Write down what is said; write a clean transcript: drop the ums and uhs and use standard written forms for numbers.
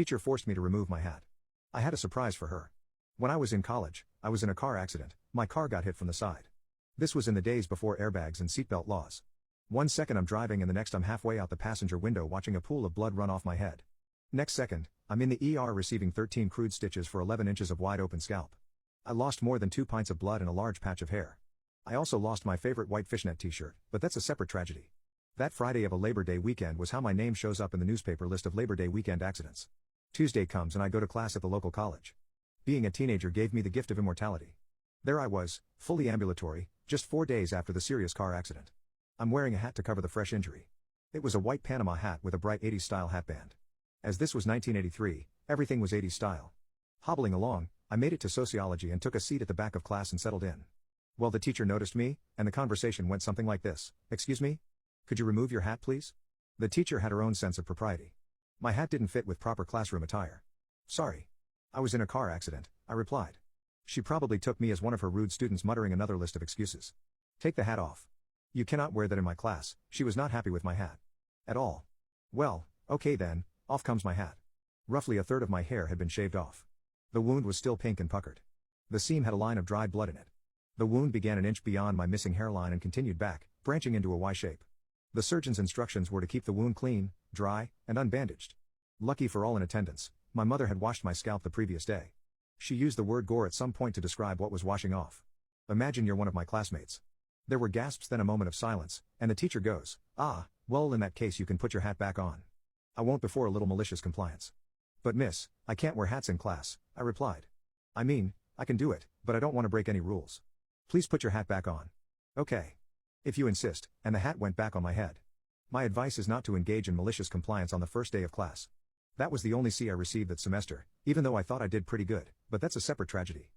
Teacher forced me to remove my hat. I had a surprise for her. When I was in college, I was in a car accident. My car got hit from the side. This was in the days before airbags and seatbelt laws. 1 second I'm driving and the next I'm halfway out the passenger window watching a pool of blood run off my head. Next second, I'm in the ER receiving 13 crude stitches for 11 inches of wide open scalp. I lost more than 2 pints of blood and a large patch of hair. I also lost my favorite white fishnet t-shirt, but that's a separate tragedy. That Friday of a Labor Day weekend was how my name shows up in the newspaper list of Labor Day weekend accidents. Tuesday comes and I go to class at the local college. Being a teenager gave me the gift of immortality. There I was, fully ambulatory, just 4 days after the serious car accident. I'm wearing a hat to cover the fresh injury. It was a white Panama hat with a bright 80s style hatband. As this was 1983, everything was 80s style. Hobbling along, I made it to sociology and took a seat at the back of class and settled in. Well, the teacher noticed me, and the conversation went something like this. Excuse me? Could you remove your hat, please? The teacher had her own sense of propriety. My hat didn't fit with proper classroom attire. Sorry. I was in a car accident, I replied. She probably took me as one of her rude students muttering another list of excuses. Take the hat off. You cannot wear that in my class. She was not happy with my hat. At all. Well, okay then, off comes my hat. Roughly a third of my hair had been shaved off. The wound was still pink and puckered. The seam had a line of dried blood in it. The wound began an inch beyond my missing hairline and continued back, branching into a Y shape. The surgeon's instructions were to keep the wound clean, dry, and unbandaged. Lucky for all in attendance, my mother had washed my scalp the previous day. She used the word gore at some point to describe what was washing off. Imagine you're one of my classmates. There were gasps, then a moment of silence, and the teacher goes, well in that case you can put your hat back on. I won't before a little malicious compliance. But miss, I can't wear hats in class, I replied. I mean, I can do it, but I don't want to break any rules. Please put your hat back on. Okay. If you insist, and the hat went back on my head. My advice is not to engage in malicious compliance on the first day of class. That was the only C I received that semester, even though I thought I did pretty good, but that's a separate tragedy.